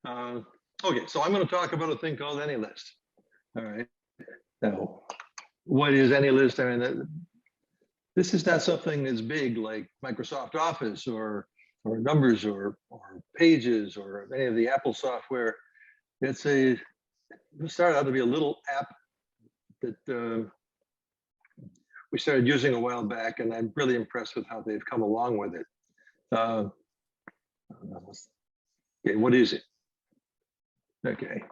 Uh, okay, so I'm going to talk about a thing called AnyList. All right. Now, what is AnyList? I mean, this is not something that's big like Microsoft Office or Numbers or Pages or any of the Apple software. It started out to be a little app that we started using a while back, and I'm really impressed with how they've come along with it. Okay, what is it? Okay.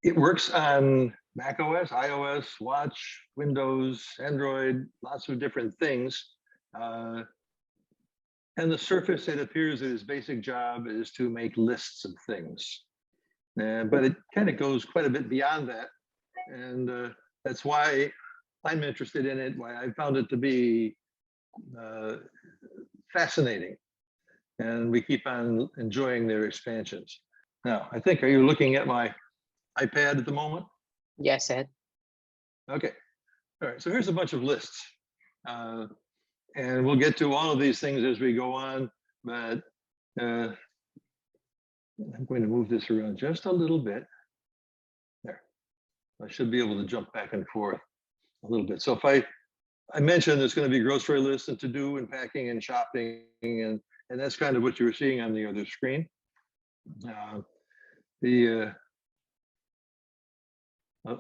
It works on Mac OS, iOS, Watch, Windows, Android, lots of different things. And the surface, it appears that its basic job is to make lists of things. But it kind of goes quite a bit beyond that. And that's why I'm interested in it, why I found it to be fascinating. And we keep on enjoying their expansions. Now, are you looking at my iPad at the moment? Yes, Ed. Okay. All right. So here's a bunch of lists. And we'll get to all of these things as we go on. But I'm going to move this around just a little bit. There. I should be able to jump back and forth a little bit. So if I mentioned there's going to be grocery lists and to-do and packing and shopping, and that's kind of what you were seeing on the other screen.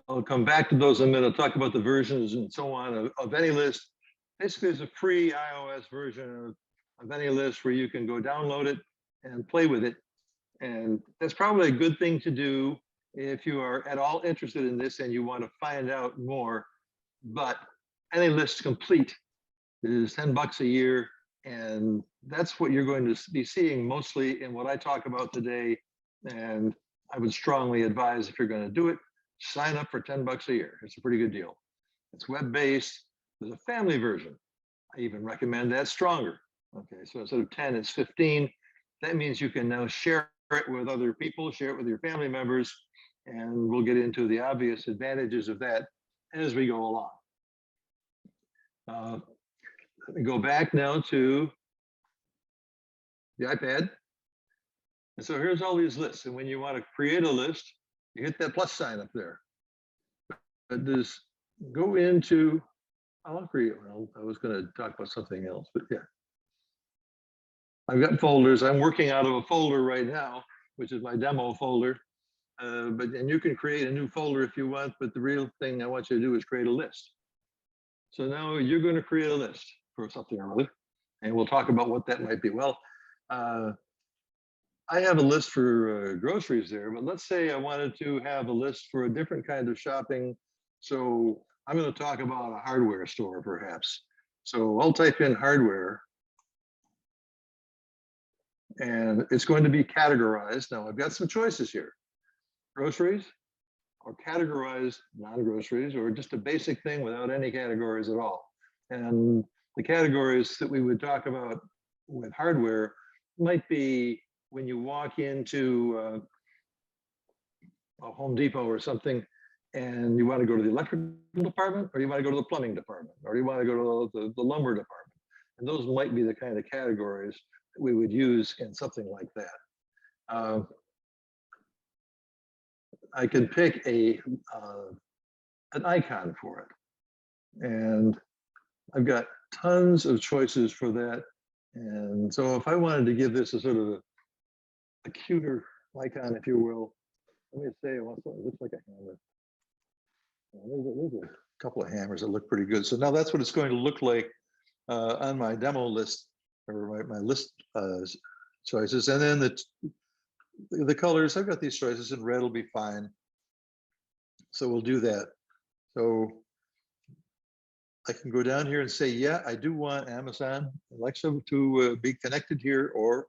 I'll come back to those in a minute. I'll talk about the versions and so on of AnyList. Basically, it's a free iOS version of AnyList where you can go download it and play with it. And that's probably a good thing to do if you are at all interested in this and you want to find out more. But AnyList Complete is $10 a year. And that's what you're going to be seeing mostly in what I talk about today. And I would strongly advise, if you're going to do it, sign up for $10 a year. It's a pretty good deal. It's web-based. There's a family version. I even recommend that stronger. Okay, so instead of 10, it's 15. That means you can now share it with other people, share it with your family members, and we'll get into the obvious advantages of that as we go along. Let me go back now to the iPad. And so here's all these lists. And when you want to create a list, you hit that plus sign up there. But just go into, I'll create one. I was going to talk about something else, but yeah. I've got folders. I'm working out of a folder right now, which is my demo folder. And you can create a new folder if you want, but the real thing I want you to do is create a list. So now you're going to create a list for something or other, and we'll talk about what that might be. Well, I have a list for groceries there, but let's say I wanted to have a list for a different kind of shopping. So I'm going to talk about a hardware store, perhaps. So I'll type in hardware, and it's going to be categorized. Now I've got some choices here: groceries, or categorized non-groceries, or just a basic thing without any categories at all. And the categories that we would talk about with hardware might be when you walk into a Home Depot or something, and you want to go to the electrical department, or you want to go to the plumbing department, or you want to go to the lumber department. And those might be the kind of categories that we would use in something like that. I can pick an icon for it. And I've got tons of choices for that. And so if I wanted to give this a sort of a cuter icon, if you will, let me say it looks like a hammer. There's a couple of hammers that look pretty good. So now that's what it's going to look like on my demo list, or my list choices. And then the colors, I've got these choices, and red will be fine. So we'll do that. So I can go down here and say, yeah, I do want Amazon Alexa to be connected here, or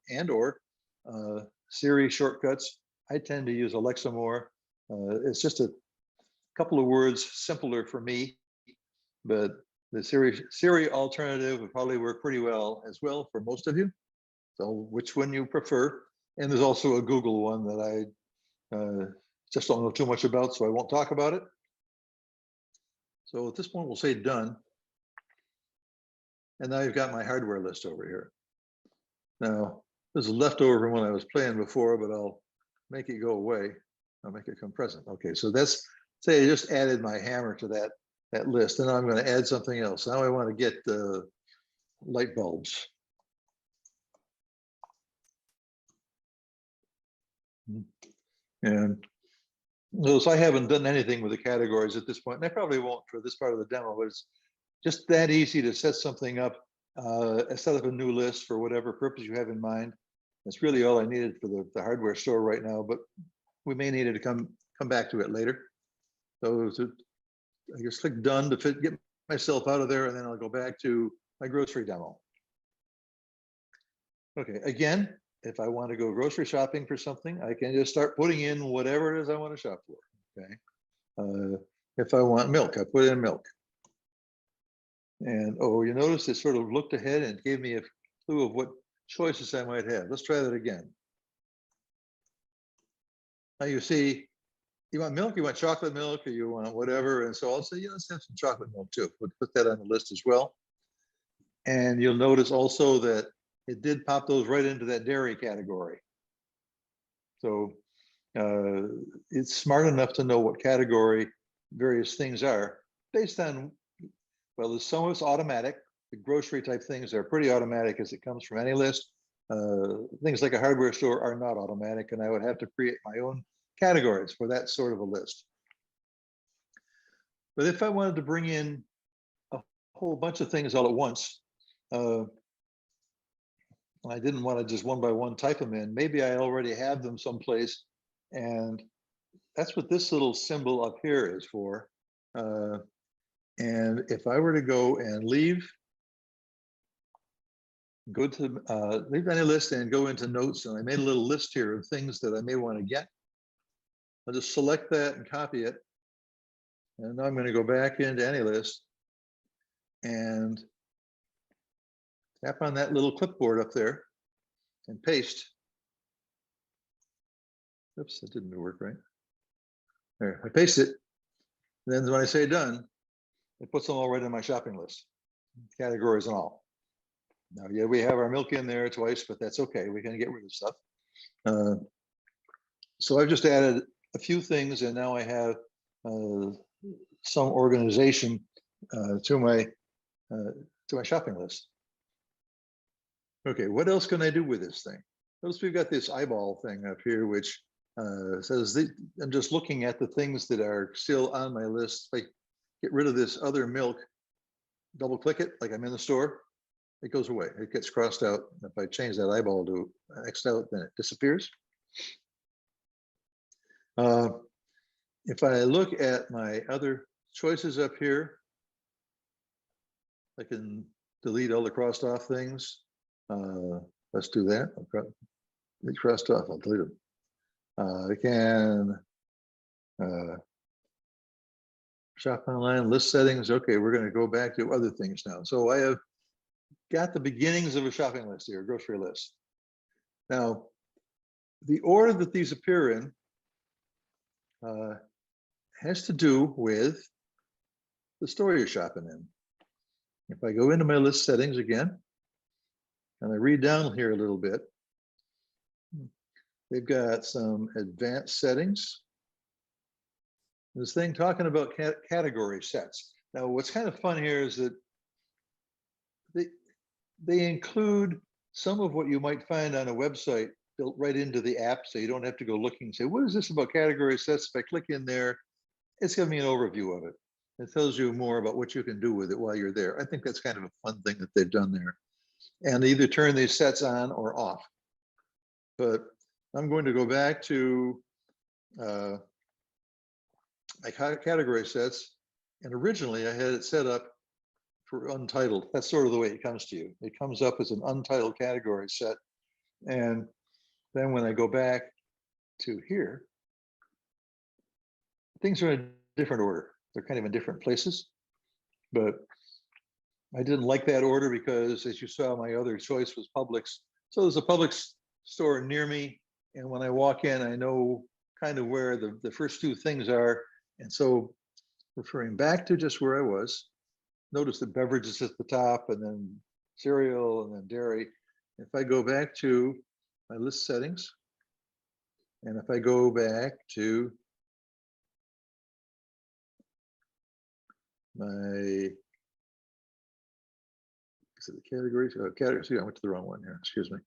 Siri shortcuts. I tend to use Alexa more. It's just a couple of words simpler for me, but the Siri alternative would probably work pretty well as well for most of you. So which one you prefer? And there's also a Google one that I just don't know too much about, so I won't talk about it. So at this point, we'll say done. And now you've got my hardware list over here. Now, This is leftover from when I was playing before, but I'll make it go away. I'll make it come present. Okay, so that's, say I just added my hammer to that list, and now I'm going to add something else. Now I want to get the light bulbs. And notice I haven't done anything with the categories at this point, and I probably won't for this part of the demo, but it's just that easy to set something up, set up a new list for whatever purpose you have in mind. That's really all I needed for the hardware store right now, but we may need it to come back to it later. So I just click done to get myself out of there, and then I'll go back to my grocery demo. Okay, again, if I want to go grocery shopping for something, I can just start putting in whatever it is I want to shop for. Okay, if I want milk, I put in milk. And oh, you notice it sort of looked ahead and gave me a clue of what choices I might have. Let's try that again. Now you see, you want milk, you want chocolate milk, or you want whatever. And so I'll say, yeah, let's have some chocolate milk too. We'll put that on the list as well. And you'll notice also that it did pop those right into that dairy category. So it's smart enough to know what category various things are based on, well, there's some of it's automatic. The grocery type things are pretty automatic as it comes from AnyList. Things like a hardware store are not automatic, and I would have to create my own categories for that sort of a list. But if I wanted to bring in a whole bunch of things all at once, I didn't want to just one by one type them in. Maybe I already have them someplace, and that's what this little symbol up here is for. And if I were to go and leave AnyList and go into notes, and I made a little list here of things that I may want to get. I'll just select that and copy it. And now I'm going to go back into AnyList and tap on that little clipboard up there and paste. Oops, that didn't work right. There, I paste it. And then when I say done, it puts them all right in my shopping list, categories and all. Now, yeah, we have our milk in there twice, but that's okay. We can get rid of stuff. So I've just added a few things, and now I have some organization to my shopping list. Okay, what else can I do with this thing? Notice we've got this eyeball thing up here, which says I'm just looking at the things that are still on my list. If I get rid of this other milk, double click it like I'm in the store, it goes away. It gets crossed out. If I change that eyeball to X'd out, then it disappears. If I look at my other choices up here, I can delete all the crossed off things. Let's do that. These crossed off, I'll delete them. I can shop online, list settings. Okay, we're going to go back to other things now. So I have got the beginnings of a shopping list here, a grocery list. Now, the order that these appear in has to do with the store you're shopping in. If I go into my list settings again, and I read down here a little bit, they've got some advanced settings. This thing talking about category sets. Now, what's kind of fun here is that they include some of what you might find on a website built right into the app, so you don't have to go looking and say, what is this about category sets? If I click in there, it's giving me an overview of it. It tells you more about what you can do with it while you're there. I think that's kind of a fun thing that they've done there. And they either turn these sets on or off. But I'm going to go back to my category sets. And originally I had it set up for untitled. That's sort of the way it comes to you. It comes up as an untitled category set. And then when I go back to here, things are in a different order. They're kind of in different places. But I didn't like that order because, as you saw, my other choice was Publix. So there's a Publix store near me. And when I walk in, I know kind of where the first two things are. And so referring back to just where I was, notice the beverages at the top, and then cereal, and then dairy. If I go back to my list settings. And if I go back to my, is it the categories? Oh, categories. I went to the wrong one here. Excuse me.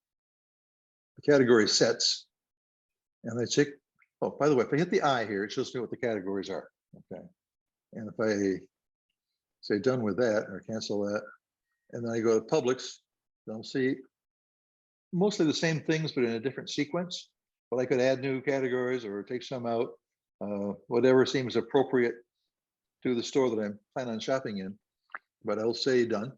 The category sets, and I check. Oh, by the way, if I hit the I here, it shows me what the categories are. Okay. And if I say done with that or cancel that, and then I go to publics, then I'll see mostly the same things, but in a different sequence. But I could add new categories or take some out, whatever seems appropriate to the store that I'm planning on shopping in. But I'll say done.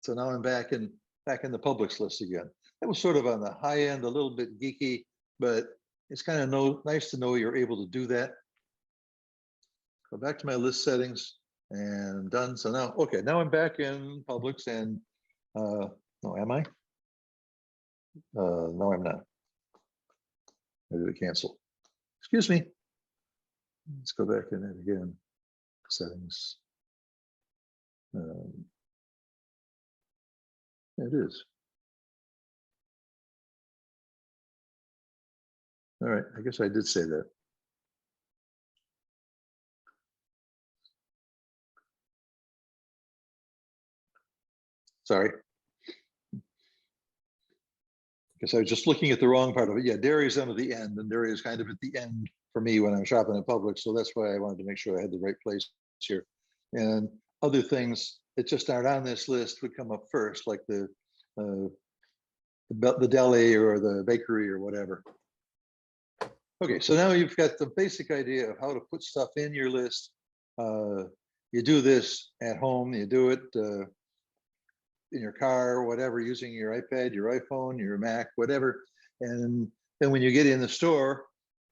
So now I'm back in the Publix list again. That was sort of on the high end, a little bit geeky, but it's kind of nice to know you're able to do that. Go back to my list settings and done. So now, okay, now I'm back in Publix and no, am I? No, I'm not. I did a cancel. Excuse me. Let's go back in it again. Settings. It is. All right, I guess I did say that. Sorry. Because I was just looking at the wrong part of it. Yeah, dairy is under the end, and dairy is kind of at the end for me when I'm shopping at Publix. So that's why I wanted to make sure I had the right place here. And other things that just aren't on this list would come up first, like the deli or the bakery or whatever. Okay, so now you've got the basic idea of how to put stuff in your list. You do this at home, you do it in your car, whatever, using your iPad, your iPhone, your Mac, whatever. And then when you get in the store,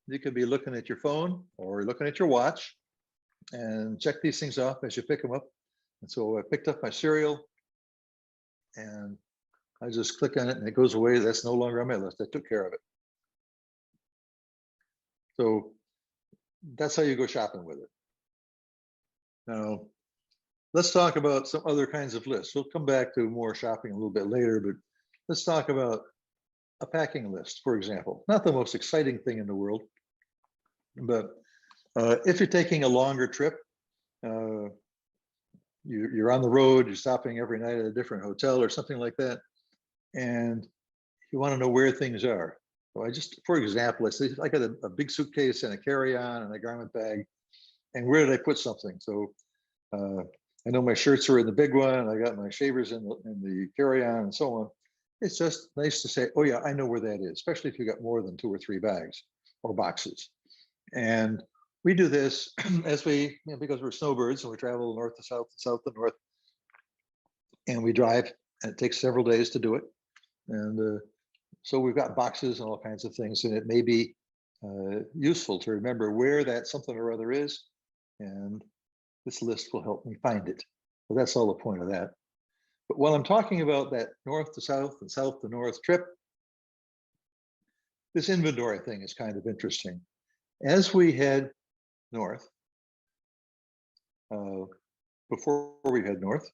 you could be looking at your phone or looking at your watch and check these things off as you pick them up. And so I picked up my cereal and I just click on it and it goes away. That's no longer on my list. I took care of it. So that's how you go shopping with it. Now, let's talk about some other kinds of lists. We'll come back to more shopping a little bit later, but let's talk about a packing list, for example. Not the most exciting thing in the world, but if you're taking a longer trip, you're on the road, you're stopping every night at a different hotel or something like that, and you want to know where things are. So for example, I got a big suitcase and a carry-on and a garment bag, and where did I put something? So I know my shirts are in the big one, I got my shavers in the carry-on and so on. It's just nice to say, oh yeah, I know where that is, especially if you got more than 2 or 3 bags or boxes. And we do this as because we're snowbirds and we travel north to south, south to north, and we drive, and it takes several days to do it. And so we've got boxes and all kinds of things, and it may be useful to remember where that something or other is, and this list will help me find it. So that's all the point of that. But while I'm talking about that north to south and south to north trip, this inventory thing is kind of interesting. As we head north, before we head north,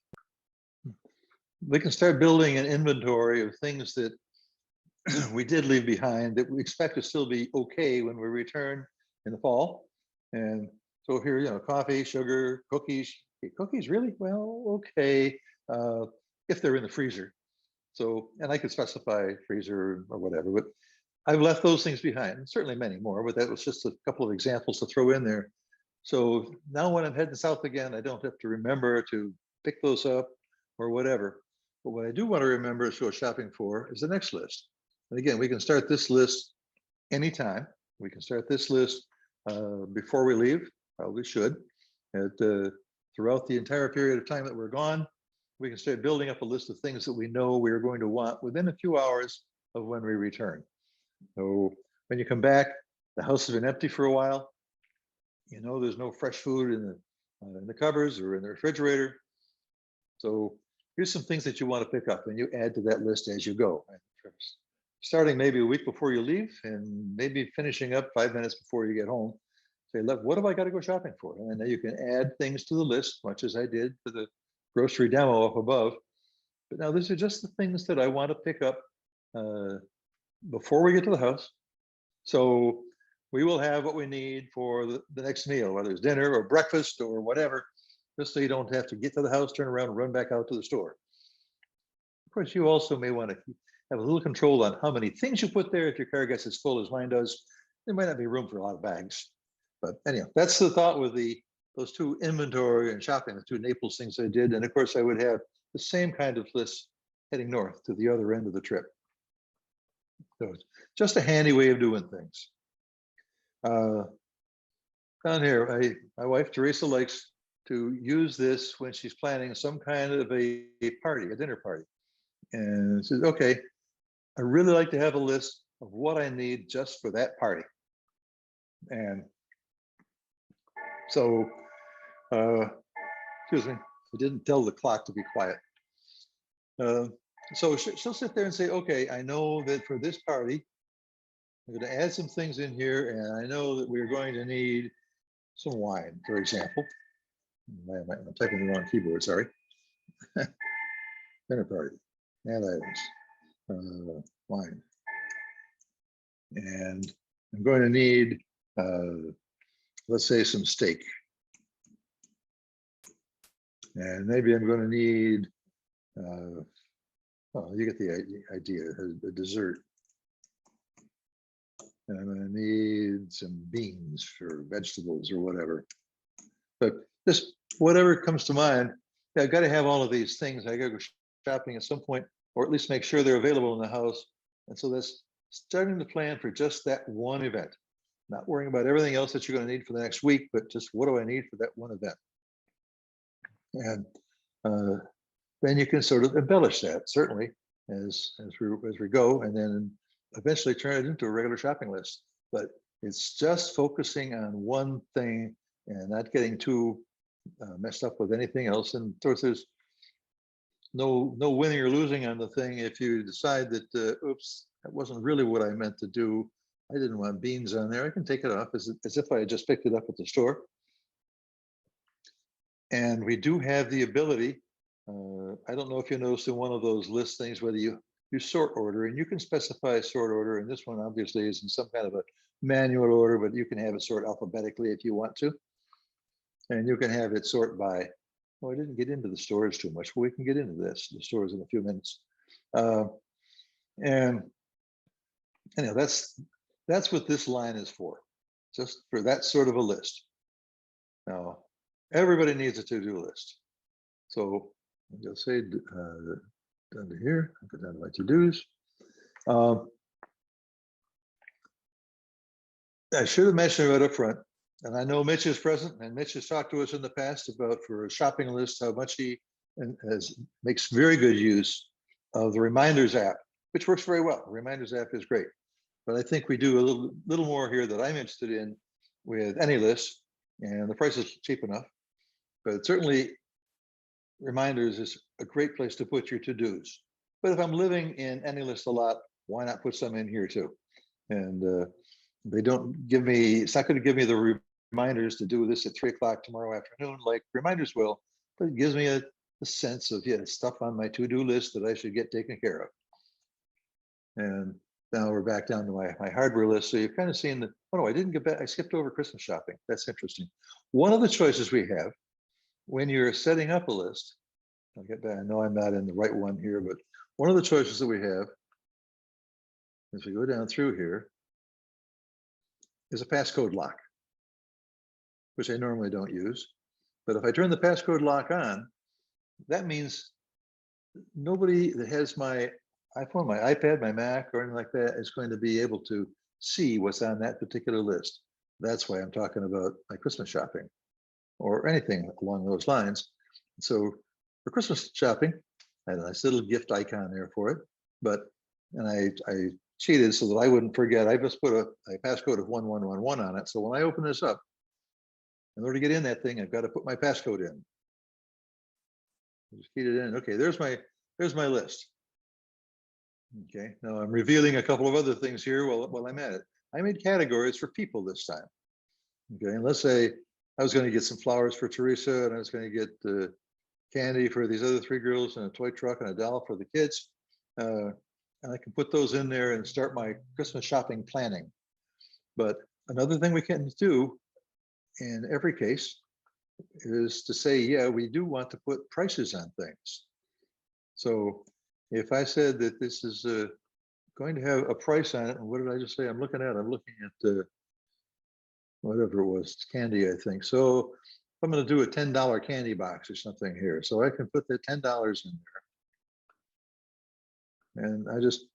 we can start building an inventory of things that we did leave behind that we expect to still be okay when we return in the fall. And so here, coffee, sugar, cookies. Cookies, really? Well, okay, if they're in the freezer. So, and I could specify freezer or whatever, but I've left those things behind. Certainly many more, but that was just a couple of examples to throw in there. So now when I'm heading south again, I don't have to remember to pick those up or whatever. But what I do want to remember to go shopping for is the next list. And again, we can start this list anytime. We can start this list before we leave, probably should. Throughout the entire period of time that we're gone, we can start building up a list of things that we know we're going to want within a few hours of when we return. So when you come back, the house has been empty for a while. There's no fresh food in the cupboards or in the refrigerator. So here's some things that you want to pick up, and you add to that list as you go. Starting maybe a week before you leave, and maybe finishing up 5 minutes before you get home. Say, look, what have I got to go shopping for? And then you can add things to the list, much as I did for the grocery demo up above. But now these are just the things that I want to pick up before we get to the house. So we will have what we need for the next meal, whether it's dinner or breakfast or whatever, just so you don't have to get to the house, turn around and run back out to the store. Of course, you also may want to have a little control on how many things you put there. If your car gets as full as mine does, there might not be room for a lot of bags. But anyhow, that's the thought with those two inventory and shopping, the two Naples things I did. And of course, I would have the same kind of list heading north to the other end of the trip. So it's just a handy way of doing things. Down here, my wife Teresa likes to use this when she's planning some kind of a party, a dinner party. And says, okay, I really like to have a list of what I need just for that party. And so, excuse me, I didn't tell the clock to be quiet. So she'll sit there and say, okay, I know that for this party, I'm going to add some things in here, and I know that we're going to need some wine, for example. I'm typing the wrong keyboard, sorry. Dinner party, add items, wine. And I'm going to need, let's say, some steak. And maybe I'm going to need, well, you get the idea, a dessert. And I'm going to need some beans or vegetables or whatever. But just whatever comes to mind. Yeah, I've got to have all of these things. I got to go shopping at some point, or at least make sure they're available in the house. And so that's starting to plan for just that one event. Not worrying about everything else that you're going to need for the next week, but just what do I need for that one event? And then you can sort of embellish that, certainly, as we go, and then eventually turn it into a regular shopping list. But it's just focusing on one thing and not getting too messed up with anything else. And of course, there's no winning or losing on the thing if you decide that, oops, that wasn't really what I meant to do. I didn't want beans on there. I can take it off as if I had just picked it up at the store. And we do have the ability, I don't know if you noticed in one of those list things, whether you sort order, and you can specify a sort order. And this one obviously is in some kind of a manual order, but you can have it sort alphabetically if you want to. And you can have it sort by, oh, I didn't get into the stores too much. Well, we can get into this, the stores in a few minutes. And anyhow, that's what this line is for, just for that sort of a list. Now, everybody needs a to-do list. So I'll say down to here, I'll go down to my to-dos. I should have mentioned right up front, and I know Mitch is present, and Mitch has talked to us in the past about for a shopping list, how much he makes very good use of the Reminders app, which works very well. The Reminders app is great. But I think we do a little more here that I'm interested in with AnyList, and the price is cheap enough. But certainly, Reminders is a great place to put your to-dos. But if I'm living in AnyList a lot, why not put some in here too? And they don't give me, it's not going to give me the reminders to do this at 3 o'clock tomorrow afternoon like Reminders will, but it gives me a sense of, yeah, stuff on my to-do list that I should get taken care of. And now we're back down to my hardware list. So you've kind of seen that, oh no, I didn't get back, I skipped over Christmas shopping. That's interesting. One of the choices we have when you're setting up a list, I'll get back, I know I'm not in the right one here, but one of the choices that we have, as we go down through here, is a passcode lock, which I normally don't use. But if I turn the passcode lock on, that means nobody that has my iPhone, my iPad, my Mac, or anything like that is going to be able to see what's on that particular list. That's why I'm talking about my Christmas shopping or anything along those lines. So for Christmas shopping, I had a nice little gift icon there for it, and I cheated so that I wouldn't forget. I just put a passcode of 1111 on it. So when I open this up, in order to get in that thing, I've got to put my passcode in. Just keyed it in. Okay, there's my list. Okay, now I'm revealing a couple of other things here while I'm at it. I made categories for people this time. Okay, and let's say I was going to get some flowers for Teresa, and I was going to get candy for these other 3 girls, and a toy truck and a doll for the kids. and I can put those in there and start my Christmas shopping planning. But another thing we can do in every case is to say, yeah, we do want to put prices on things. So if I said that this is going to have a price on it, and what did I just say? I'm looking at whatever it was, candy, I think. So I'm going to do a $10 candy box or something here. So I can put the $10 in there. And I just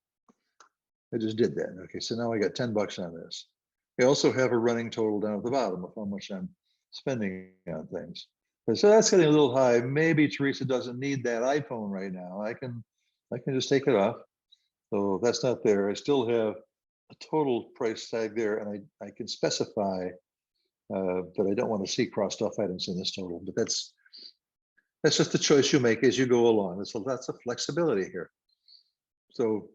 did that. Okay, so now I got $10 on this. I also have a running total down at the bottom of how much I'm spending on things. And so that's getting a little high. Maybe Teresa doesn't need that iPhone right now. I can just take it off. So that's not there. I still have a total price tag there, and I can specify that I don't want to see crossed off items in this total. But that's just the choice you make as you go along. So that's a flexibility here. So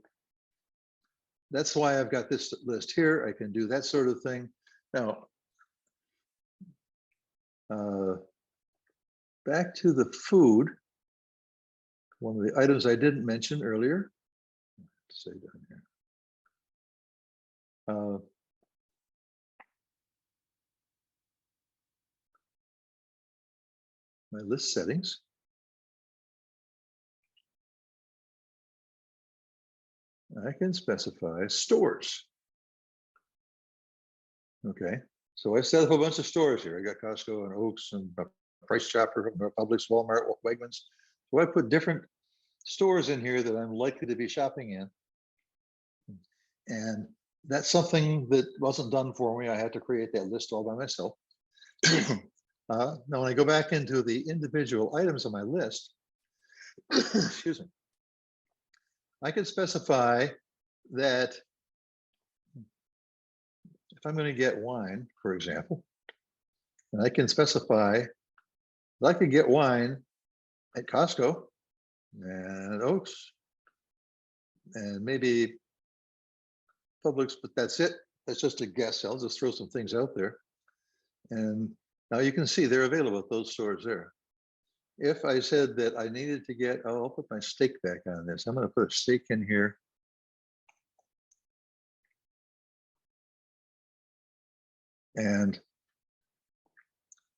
that's why I've got this list here. I can do that sort of thing. Now, back to the food. One of the items I didn't mention earlier. Say down here. My list settings. I can specify stores. Okay, so I set up a bunch of stores here. I got Costco and Oaks and Price Chopper, Publix, Walmart, Wegmans. So I put different stores in here that I'm likely to be shopping in. And that's something that wasn't done for me. I had to create that list all by myself. Now, when I go back into the individual items on my list, excuse me, I can specify that if I'm going to get wine, for example, and I can specify that I could get wine at Costco and Oaks and maybe Publix, but that's it. That's just a guess. I'll just throw some things out there. And now you can see they're available at those stores there. If I said that I needed to get, oh, I'll put my steak back on this. I'm going to put a steak in here. And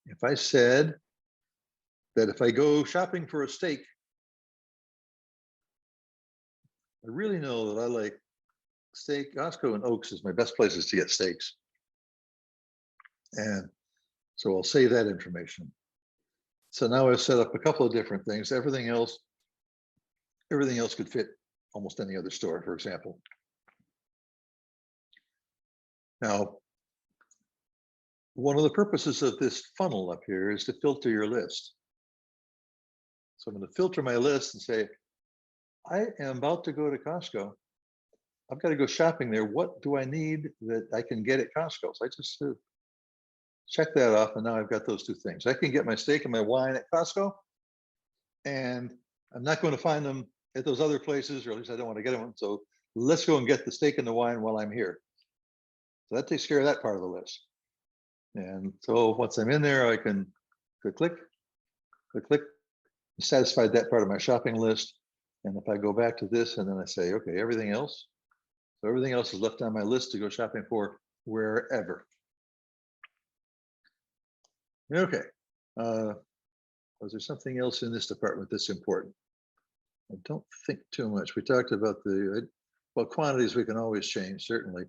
if I said that if I go shopping for a steak, I really know that I like steak. Costco and Oaks is my best places to get steaks. And so I'll save that information. So now I've set up a couple of different things. Everything else could fit almost any other store, for example. Now, one of the purposes of this funnel up here is to filter your list. So I'm going to filter my list and say, I am about to go to Costco. I've got to go shopping there. What do I need that I can get at Costco? So I just check that off, and now I've got those two things. I can get my steak and my wine at Costco, and I'm not going to find them at those other places, or at least I don't want to get them. So let's go and get the steak and the wine while I'm here. So that takes care of that part of the list. And so once I'm in there, I can click, satisfied that part of my shopping list. And if I go back to this and then I say, okay, everything else. So everything else is left on my list to go shopping for wherever. Okay. Was there something else in this department that's important? I don't think too much. We talked about the, well, quantities we can always change, certainly.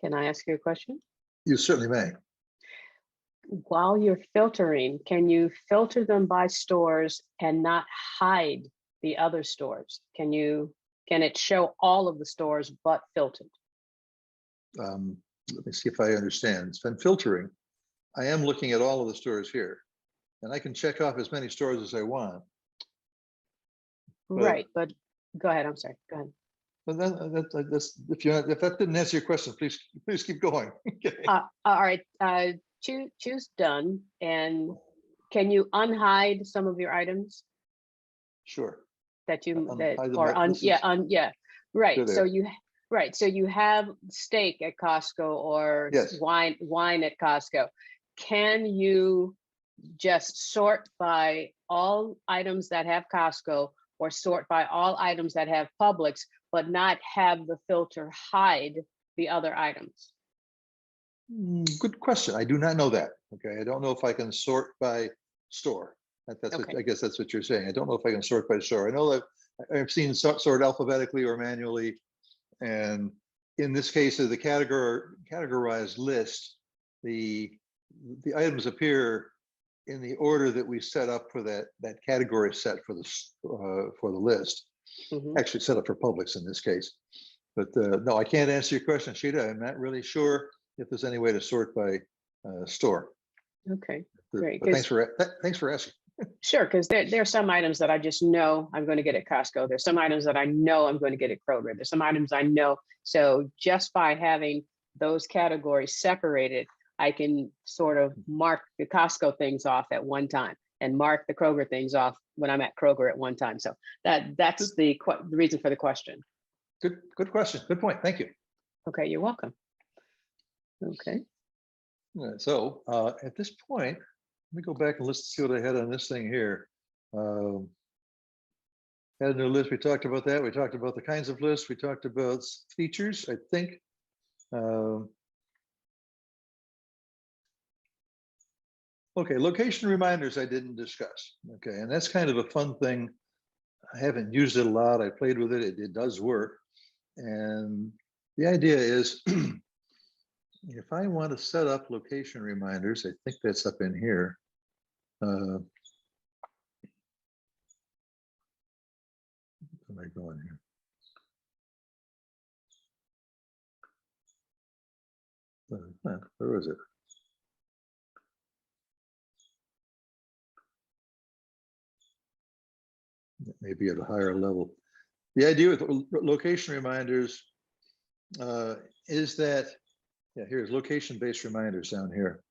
Can I ask you a question? You certainly may. While you're filtering, can you filter them by stores and not hide the other stores? Can it show all of the stores but filtered? Let me see if I understand. It's been filtering. I am looking at all of the stores here, and I can check off as many stores as I want. Right, but go ahead. I'm sorry. Go ahead. But that's, if that didn't answer your question, please keep going. Okay. All right. Choose done. And can you unhide some of your items Sure. that you Right. So you have steak at Costco or yes. wine at Costco. Can you just sort by all items that have Costco or sort by all items that have Publix, but not have the filter hide the other items? Good question. I do not know that. Okay, I don't know if I can sort by store. That's what, Okay. I guess that's what you're saying. I don't know if I can sort by store. I know that I've seen sort alphabetically or manually, and in this case of the categorized list, the items appear in the order that we set up for that category set for the list. Mhm. Actually set up for Publix in this case. But no, I can't answer your question, Sheeta. I'm not really sure if there's any way to sort by store. Okay, But great. thanks for asking. Sure, because there are some items that I just know I'm going to get at Costco. There's some items that I know I'm going to get at Kroger. There's some items I know. So just by having those categories separated, I can sort of mark the Costco things off at one time and mark the Kroger things off when I'm at Kroger at one time. So that's the reason for the question. Good question. Good point. Thank you. Okay, you're welcome. Okay. So at this point, let me go back and let's see what I had on this thing here. Add a new list. We talked about that. We talked about the kinds of lists. We talked about features, I think. Okay, location reminders I didn't discuss. Okay, and that's kind of a fun thing. I haven't used it a lot. I played with it. It does work. And the idea is if I want to set up location reminders, I think that's up in here. Where am I going here? Where is it? Maybe at a higher level. The idea with location reminders is that, yeah, here's location-based reminders down here.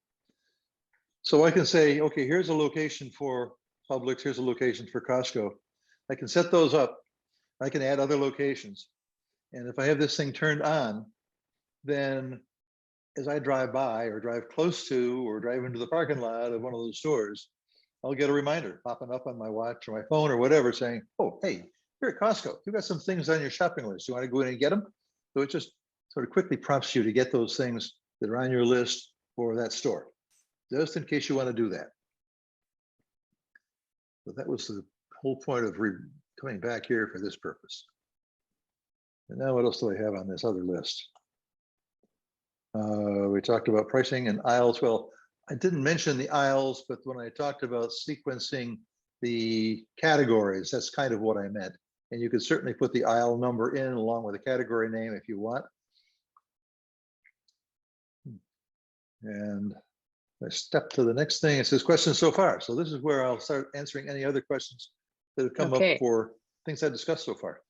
So I can say, okay, here's a location for Publix, here's a location for Costco. I can set those up. I can add other locations. And if I have this thing turned on, then as I drive by or drive close to or drive into the parking lot of one of those stores, I'll get a reminder popping up on my watch or my phone or whatever saying, oh, hey, here at Costco, you've got some things on your shopping list. You want to go in and get them? So it just sort of quickly prompts you to get those things that are on your list for that store, just in case you want to do that. So that was the whole point of coming back here for this purpose. And now what else do I have on this other list? We talked about pricing and aisles. Well, I didn't mention the aisles, but when I talked about sequencing the categories, that's kind of what I meant. And you could certainly put the aisle number in along with the category name if you want. And I step to the next thing. It says questions so far. So this is where I'll start answering any other questions that have come up for things I discussed so far.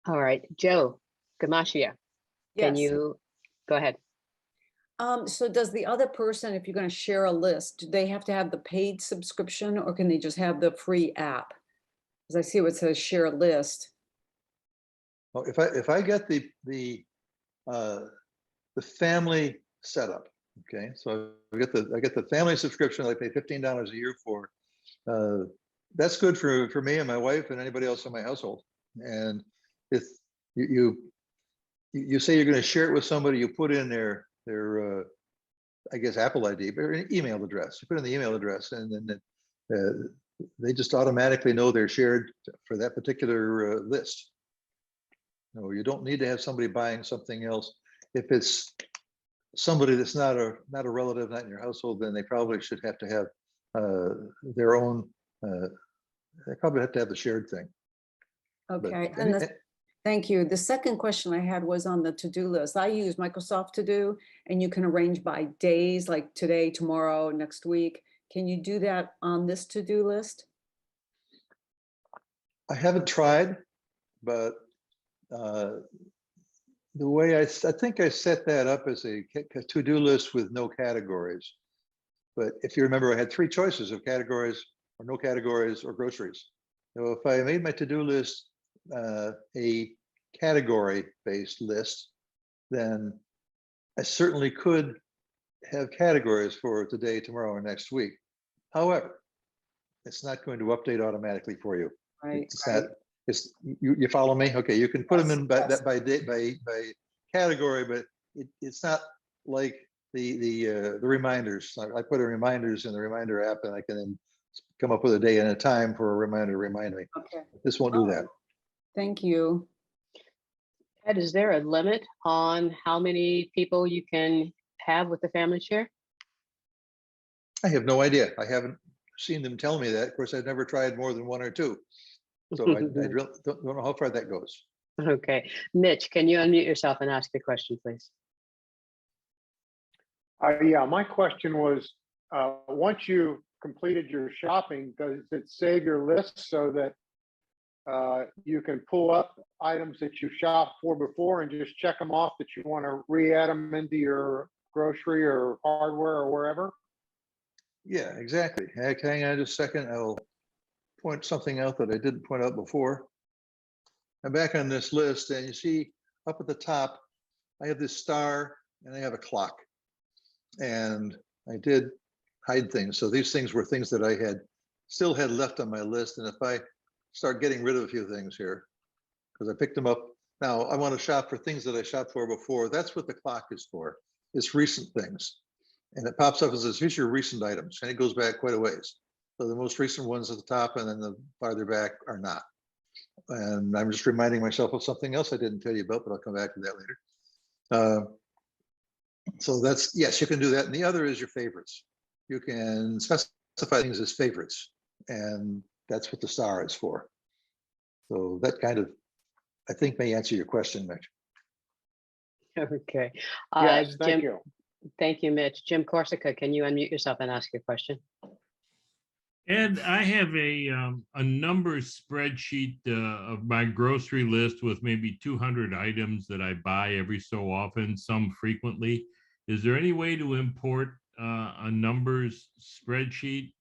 All right, Joe Gamashia, can Yes. you go ahead? So does the other person, if you're going to share a list, do they have to have the paid subscription or can they just have the free app? Because I see what says share a list. Well, if I get the family setup, okay, so I get the family subscription I pay $15 a year for. That's good for me and my wife and anybody else in my household. And if you say you're going to share it with somebody, you put in their I guess Apple ID, but an email address. You put in the email address, and then they just automatically know they're shared for that particular list. No, you don't need to have somebody buying something else. If it's somebody that's not a relative, not in your household, then they probably should have to have their own. They probably have to have the shared thing. Okay, and thank you. The second question I had was on the to-do list. I use Microsoft To Do, and you can arrange by days, like today, tomorrow, next week. Can you do that on this to-do list? I haven't tried, but the way I think I set that up as a to-do list with no categories. But if you remember, I had 3 choices of categories or no categories or groceries. So if I made my to-do list a category-based list, then I certainly could have categories for today, tomorrow, or next week. However, it's not going to update automatically for you. Right. It's not, you follow me? Okay, you can put them in Yes. by date, by category, but it's not like the reminders. I put in reminders in the reminder app, and I can then come up with a day and a time for a reminder to remind me. Okay, This won't do that. thank you. Ed, is there a limit on how many people you can have with the family share? I have no idea. I haven't seen them tell me that. Of course, I've never tried more than one or two. So I really don't know how far that goes. Okay, Mitch, can you unmute yourself and ask the question, please? Yeah, my question was, once you completed your shopping, does it save your list so that you can pull up items that you shopped for before and just check them off that you want to re-add them into your grocery or hardware or wherever? Yeah, exactly. Hang on just a second. I'll point something out that I didn't point out before. I'm back on this list, and you see up at the top, I have this star and I have a clock. And I did hide things. So these things were things that I still had left on my list. And if I start getting rid of a few things here, because I picked them up. Now I want to shop for things that I shopped for before. That's what the clock is for. It's recent things. And it pops up as says, here's your recent items. And it goes back quite a ways. So the most recent ones at the top and then the farther back are not. And I'm just reminding myself of something else I didn't tell you about, but I'll come back to that later. So that's, yes, you can do that. And the other is your favorites. You can specify things as favorites. And that's what the star is for. So that kind of, I think, may answer your question, Mitch. Okay. Yes, thank Jim, you. thank you, Mitch. Jim Corsica, can you unmute yourself and ask your question? Ed, I have a numbers spreadsheet of my grocery list with maybe 200 items that I buy every so often, some frequently. Is there any way to import a numbers spreadsheet,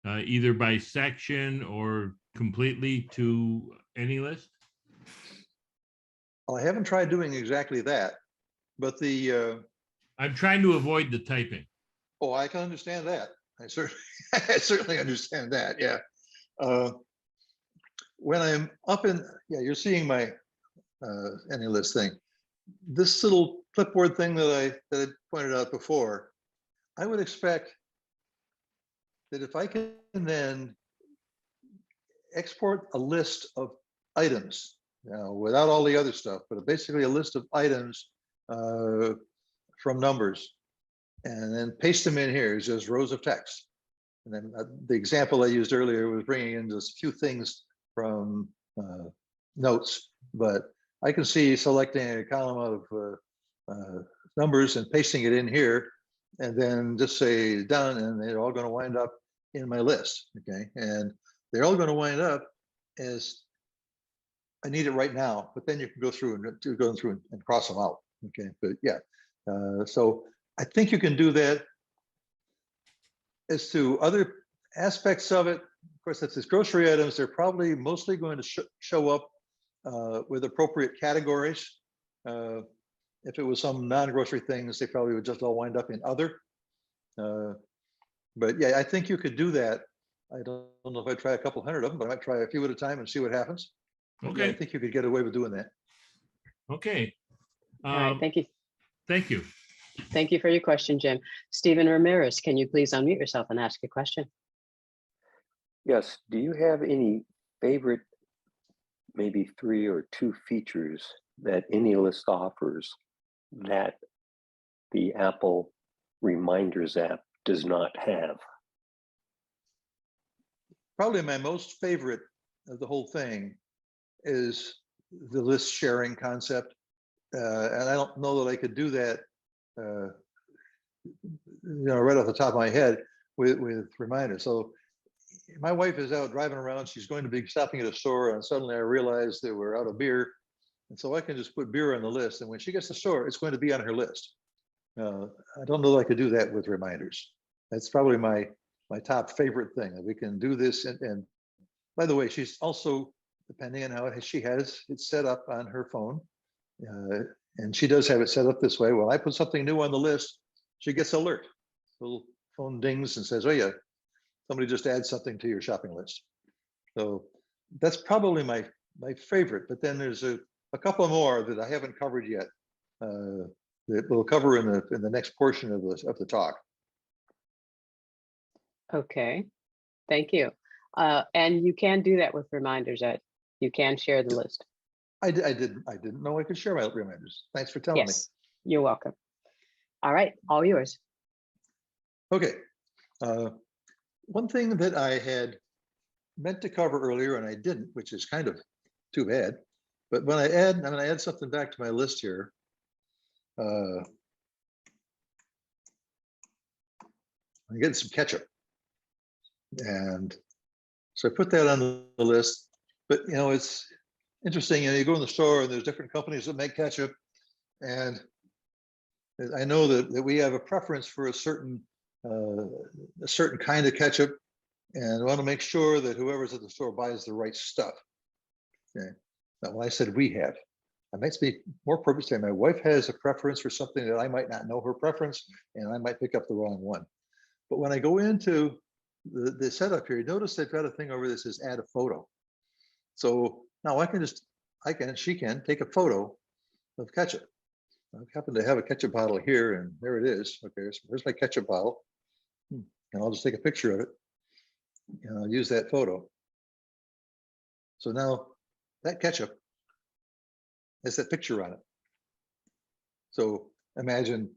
either by section or completely to AnyList? Well, I haven't tried doing exactly that, but I'm trying to avoid the typing. oh, I can understand that. I certainly understand that. Yeah. When I'm up in, yeah, you're seeing my AnyList thing. This little clipboard thing that I pointed out before, I would expect that if I can then export a list of items, you know, without all the other stuff, but basically a list of items from numbers, and then paste them in here as just rows of text. And then the example I used earlier was bringing in just a few things from notes, but I can see selecting a column of numbers and pasting it in here, and then just say done, and they're all going to wind up in my list. Okay, and they're all going to wind up as I need it right now, but then you can go through and cross them out. Okay, but yeah, so I think you can do that. As to other aspects of it, of course, that's his grocery items. They're probably mostly going to show up with appropriate categories. If it was some non-grocery things, they probably would just all wind up in other. But yeah, I think you could do that. I don't know if I'd try a couple hundred of them, but I might try a few at a time and see what happens. Okay. Yeah, I think you could get away with doing that. Okay. All right, thank you. Thank you. Thank you for your question, Jim. Stephen Ramirez, can you please unmute yourself and ask a question? Yes. Do you have any favorite, maybe 3 or 2 features that AnyList offers that the Apple Reminders app does not have? Probably my most favorite of the whole thing is the list sharing concept. And I don't know that I could do that right off the top of my head with reminders. So my wife is out driving around. She's going to be stopping at a store, and suddenly I realized that we're out of beer. And so I can just put beer on the list. And when she gets to the store, it's going to be on her list. I don't know that I could do that with reminders. That's probably my top favorite thing, that we can do this. And by the way, she's also, depending on how she has it set up on her phone, and she does have it set up this way. When I put something new on the list, she gets an alert. Little phone dings and says, oh yeah, somebody just add something to your shopping list. So that's probably my my favorite, but then there's a couple more that I haven't covered yet. That we'll cover in the next portion of the talk. Okay, thank you. And you can do that with reminders, Ed. You can share the list. I didn't know I could share my reminders. Thanks for telling me. Yes, you're welcome. All right, all yours. Okay. One thing that I had meant to cover earlier and I didn't, which is kind of too bad. But when I'm gonna add something back to my list here. I'm getting some ketchup. And so I put that on the list. But you know, it's interesting, you know, you go in the store and there's different companies that make ketchup. And I know that we have a preference for a certain kind of ketchup, and I want to make sure that whoever's at the store buys the right stuff. Okay. Now, when I said we have, I might be more appropriate to say my wife has a preference for something that I might not know her preference, and I might pick up the wrong one. But when I go into the setup here, notice they've got a thing over this says add a photo. So now she can take a photo of ketchup. I happen to have a ketchup bottle here, and there it is. Okay, so there's my ketchup bottle. And I'll just take a picture of it, and I'll use that photo. So now that ketchup has that picture on it. So imagine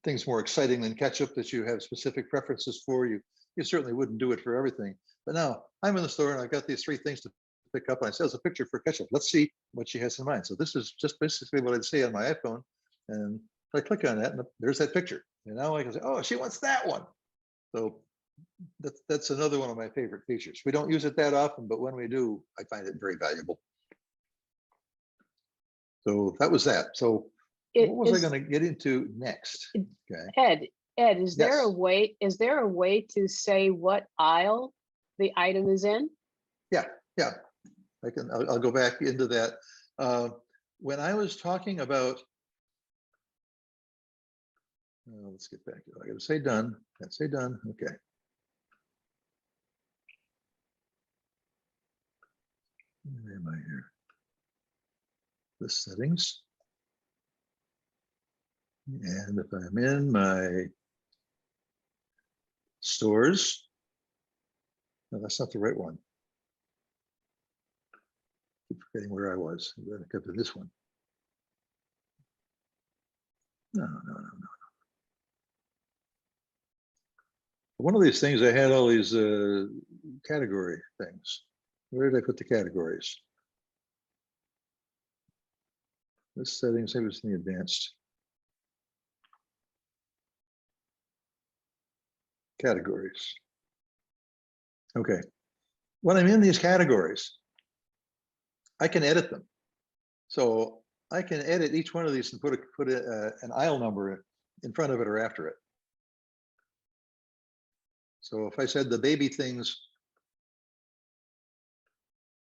things more exciting than ketchup that you have specific preferences for. You certainly wouldn't do it for everything. But now I'm in the store and I've got these 3 things to pick up. And I say, there's a picture for ketchup. Let's see what she has in mind. So this is just basically what I'd say on my iPhone. And I click on that and there's that picture. And now I can say, oh, she wants that one. So that's another one of my favorite features. We don't use it that often, but when we do, I find it very valuable. So that was that. So what was I going to get into next? Okay. Ed, is there a Yes. way to say what aisle the item is in? Yeah. I'll go back into that. When I was talking about, let's get back to it. I got to say done. Can't say done. Okay. Where am I here? The settings. And if I'm in my stores, no, that's not the right one. Keep forgetting where I was. I'm going to go to this one. No. One of these things, I had all these category things. Where did I put the categories? This settings, maybe it's in the advanced. Categories. Okay. When I'm in these categories, I can edit them. So I can edit each one of these and put an aisle number in front of it or after it. So if I said the baby things,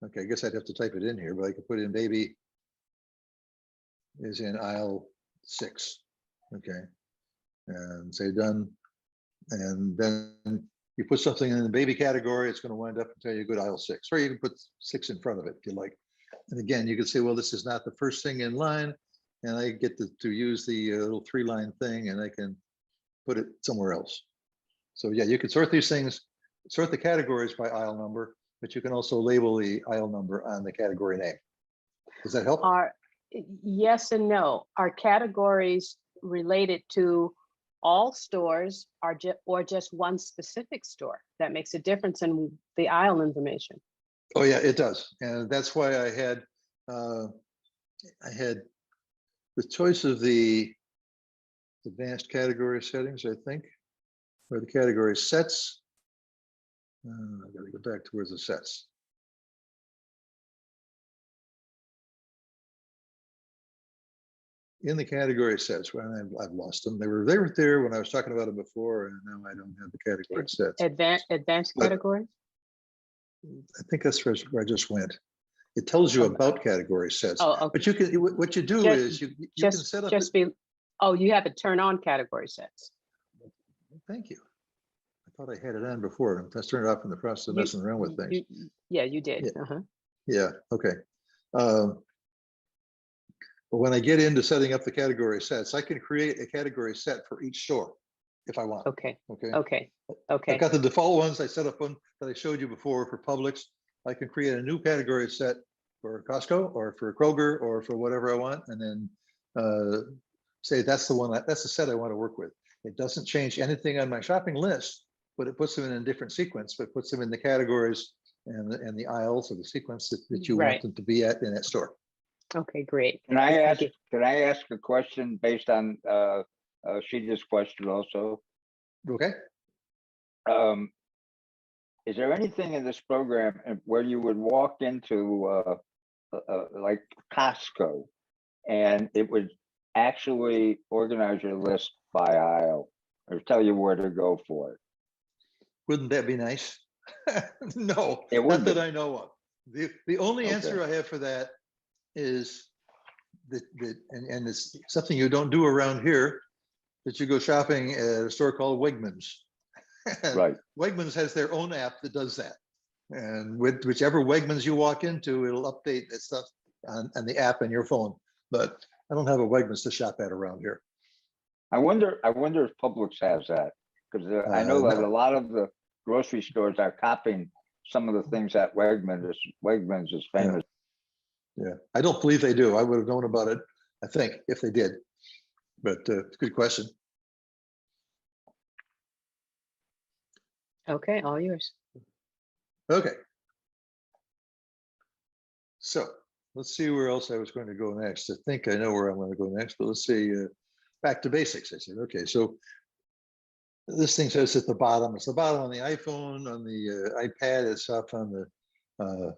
okay, I guess I'd have to type it in here, but I could put in baby is in aisle 6. Okay. And say done. And then you put something in the baby category, it's going to wind up and tell you go to aisle 6, or you can put 6 in front of it if you like. And again, you can say, well, this is not the first thing in line, and I get to use the little 3-line thing, and I can put it somewhere else. So yeah, you can sort these things, sort the categories by aisle number, but you can also label the aisle number on the category name. Does that help? Yes and no. Are categories related to all stores or just one specific store? That makes a difference in the aisle information. Oh yeah, it does. And that's why I had the choice of the advanced category settings, I think, or the category sets. I gotta go back to where's the sets. In the category sets, when I've lost them. They were there when I was talking about them before, and now I don't have the category sets. Advanced categories? I think that's where I just went. It tells you about category sets. Oh, okay. But you can, what you do is you can set up. You have it turn on category sets. Thank you. I thought I had it on before. I turned it off in the process of messing around with things. Yeah, you did. Yeah. Okay. But when I get into setting up the category sets, I can create a category set for each store if I want. Okay, Okay. okay, I've okay, got the default ones I set up one that I showed you before for Publix. I can create a new category set for Costco or for Kroger or for whatever I want, and then say that's the one, that's the set I want to work with. It doesn't change anything on my shopping list, but it puts them in a different sequence, but puts them in the categories and the aisles or the sequence that you want Right. them to be at in that store. okay, great. Can I Thank ask, you. can I ask a question based on Sheila's question also? Okay. Is there anything in this program where you would walk into like Costco and it would actually organize your list by aisle or tell you where to go for it? Wouldn't that be nice? No, It not would that be. I know of. The only Okay. answer I have for that is that, and it's something you don't do around here, that you go shopping at a store called Wegmans. And Right. Wegmans has their own app that does that. And with whichever Wegmans you walk into, it'll update that stuff on the app on your phone. But I don't have a Wegmans to shop at around here. I wonder if Publix has that, because I know that No. a lot of the grocery stores are copying some of the things that Wegmans is famous. Yeah, I don't believe they do. I would have known about it, I think, if they did. But it's a good question. Okay, all yours. Okay. So let's see where else I was going to go next. I think I know where I'm going to go next, but let's see, back to basics. I said, okay, so this thing says at the bottom, it's the bottom on the iPhone, on the iPad, it's up on the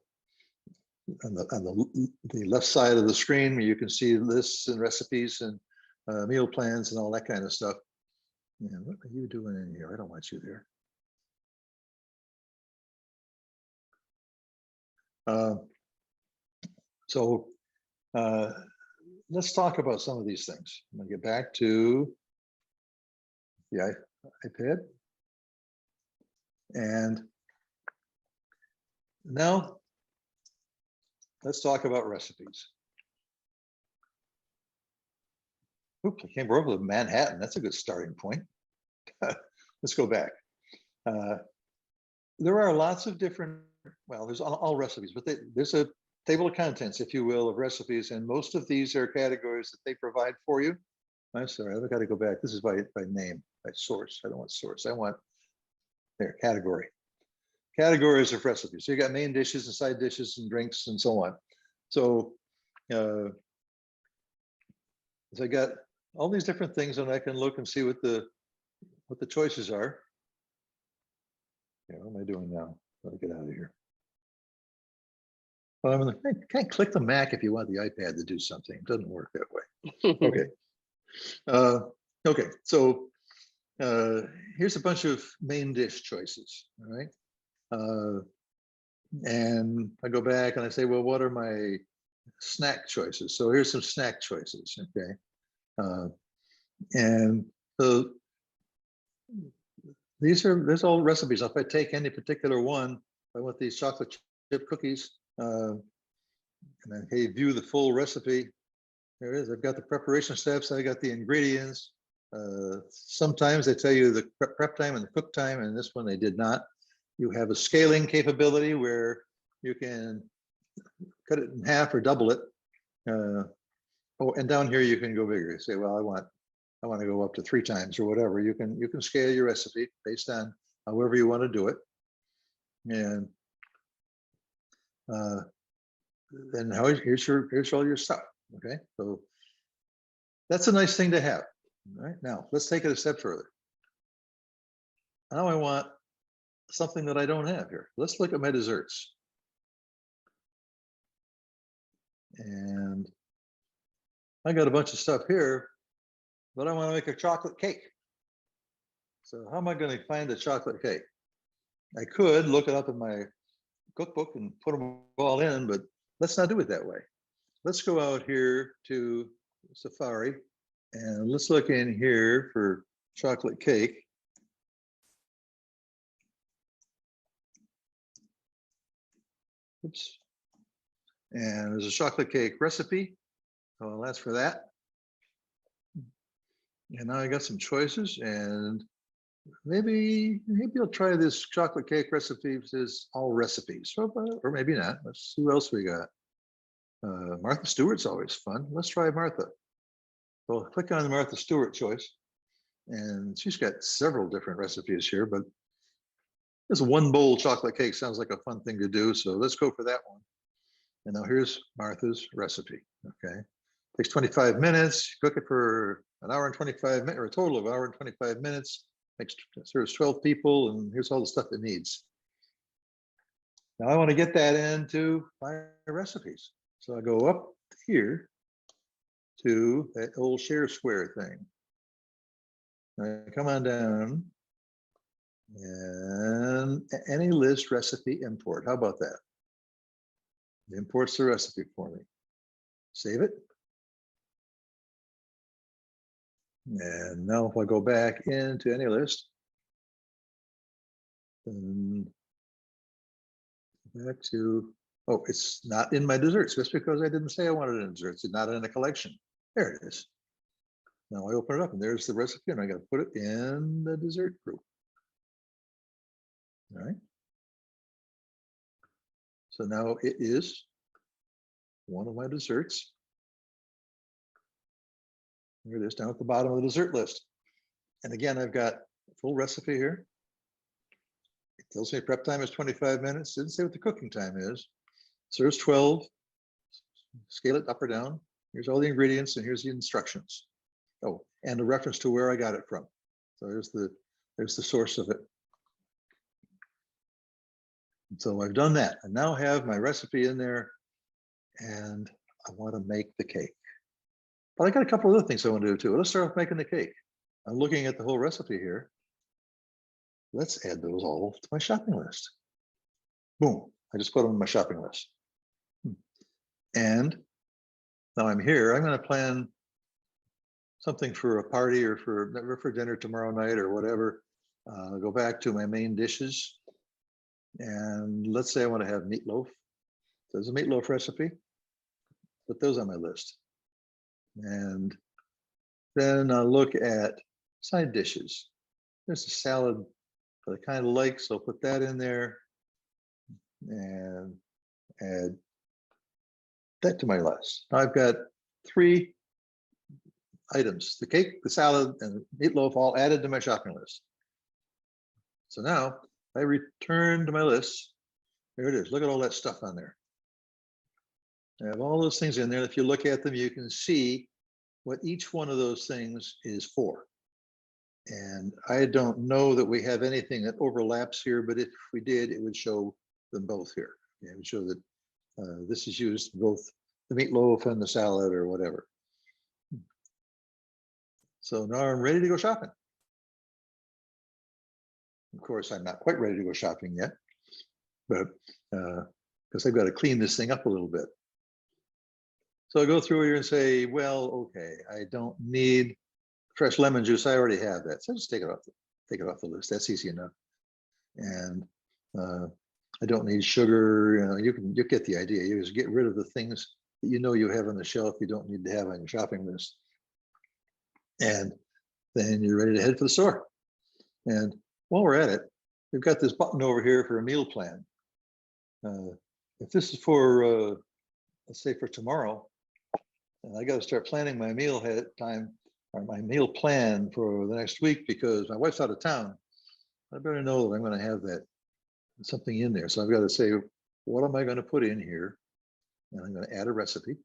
left side of the screen where you can see lists and recipes and meal plans and all that kind of stuff. Yeah, what are you doing in here? I don't want you there. So let's talk about some of these things. I'm gonna get back to the iPad. And now let's talk about recipes. Oops, I came over to Manhattan. That's a good starting point. Let's go back. There are lots of different, well, there's all recipes, but there's a table of contents, if you will, of recipes, and most of these are categories that they provide for you. I'm sorry, I've got to go back. This is by name, by source. I don't want source. I want there, category. Categories of recipes. So you got main dishes and side dishes and drinks and so on. So so I got all these different things, and I can look and see what the choices are. Yeah, what am I doing now? Let me get out of here. Well, I'm gonna can't click the Mac if you want the iPad to do something. It doesn't work that way. Okay. Okay. So here's a bunch of main dish choices. All right. And I go back and I say, well, what are my snack choices? So here's some snack choices. Okay. And so there's all recipes. If I take any particular one, I want these chocolate chip cookies, and then hey, view the full recipe. There it is. I've got the preparation steps. I got the ingredients. Sometimes they tell you the prep time and the cook time, and this one they did not. You have a scaling capability where you can cut it in half or double it. Oh, and down here you can go bigger. You say, well, I want to go up to 3 times or whatever. You can scale your recipe based on however you want to do it. And then here's all your stuff. Okay, so that's a nice thing to have. All right, now let's take it a step further. Now I want something that I don't have here. Let's look at my desserts. And I got a bunch of stuff here, but I want to make a chocolate cake. So how am I going to find a chocolate cake? I could look it up in my cookbook and put them all in, but let's not do it that way. Let's go out here to Safari and let's look in here for chocolate cake. Oops. And there's a chocolate cake recipe. So that's for that. And now I got some choices, and maybe I'll try this chocolate cake recipe. Says all recipes, or maybe not. Let's see who else we got. Martha Stewart's always fun. Let's try Martha. Well, click on the Martha Stewart choice, and she's got several different recipes here, but this one bowl chocolate cake sounds like a fun thing to do, so let's go for that one. And now here's Martha's recipe. Okay, takes 25 minutes. Cook it for an hour and 25 minutes, or a total of an hour and 25 minutes. Serves 12 people, and here's all the stuff it needs. Now I want to get that into my recipes, so I go up here to that old share square thing. I come on down, and AnyList recipe import. How about that? It imports the recipe for me. Save it. And now if I go back into AnyList, and back to, oh, it's not in my desserts. Just because I didn't say I wanted it in desserts. It's not in a collection. There it is. Now I open it up, and there's the recipe, and I got to put it in the dessert group. All right. So now it is one of my desserts. Here it is down at the bottom of the dessert list. And again, I've got a full recipe here. It tells me prep time is 25 minutes. Didn't say what the cooking time is. Serves 12. Scale it up or down. Here's all the ingredients, and here's the instructions. Oh, and a reference to where I got it from. So there's the source of it. And so I've done that. I now have my recipe in there, and I want to make the cake. But I got a couple other things I want to do too. Let's start with making the cake. I'm looking at the whole recipe here. Let's add those all to my shopping list. Boom, I just put them on my shopping list. And now I'm here, I'm going to plan something for a party or for dinner tomorrow night or whatever. Go back to my main dishes. And let's say I want to have meatloaf. There's a meatloaf recipe. Put those on my list. And then I'll look at side dishes. There's a salad that I kind of like, so I'll put that in there and add that to my list. Now I've got 3 items: the cake, the salad, and the meatloaf, all added to my shopping list. So now I return to my list. There it is. Look at all that stuff on there. I have all those things in there. If you look at them, you can see what each one of those things is for. And I don't know that we have anything that overlaps here, but if we did, it would show them both here. It would show that this is used both the meatloaf and the salad or whatever. So now I'm ready to go shopping. Of course, I'm not quite ready to go shopping yet, but because I've got to clean this thing up a little bit. So I go through here and say, well, okay, I don't need fresh lemon juice. I already have that. So just take it off the list. That's easy enough. And I don't need sugar. You get the idea. You just get rid of the things that you know you have on the shelf you don't need to have on your shopping list. And then you're ready to head for the store. And while we're at it, we've got this button over here for a meal plan. If this is for, let's say for tomorrow, I got to start planning my meal ahead of time, or my meal plan for the next week, because my wife's out of town. I better know that I'm going to have that something in there. So I've got to say, what am I going to put in here? And I'm going to add a recipe.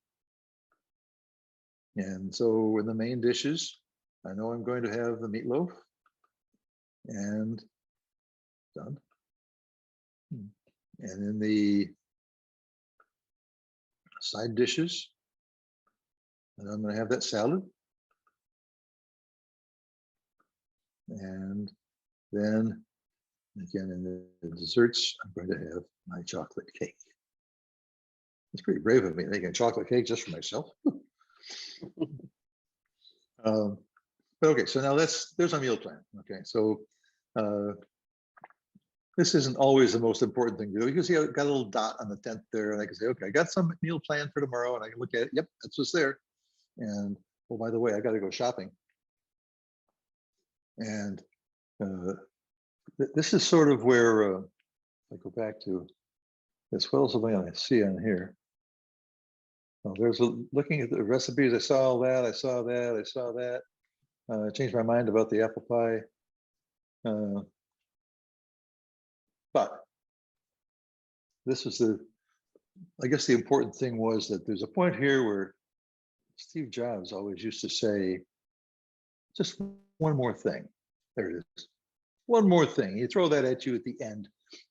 And so in the main dishes, I know I'm going to have the meatloaf, and done. And in the side dishes, and I'm going to have that salad. And then again, in the desserts, I'm going to have my chocolate cake. It's pretty brave of me making a chocolate cake just for myself. But okay, so now there's our meal plan. Okay, so This isn't always the most important thing to do. You can see I got a little dot on the 10th there, and I can say, okay, I got some meal planned for tomorrow, and I can look at it. Yep, that's what's there. And oh, by the way, I got to go shopping. And this is sort of where I go back to this. What else am I going to see on here? Oh, looking at the recipes. I saw all that. I saw that. I saw that. I changed my mind about the apple pie. But this is I guess the important thing was that there's a point here where Steve Jobs always used to say, just one more thing. There it is. One more thing. You throw that at you at the end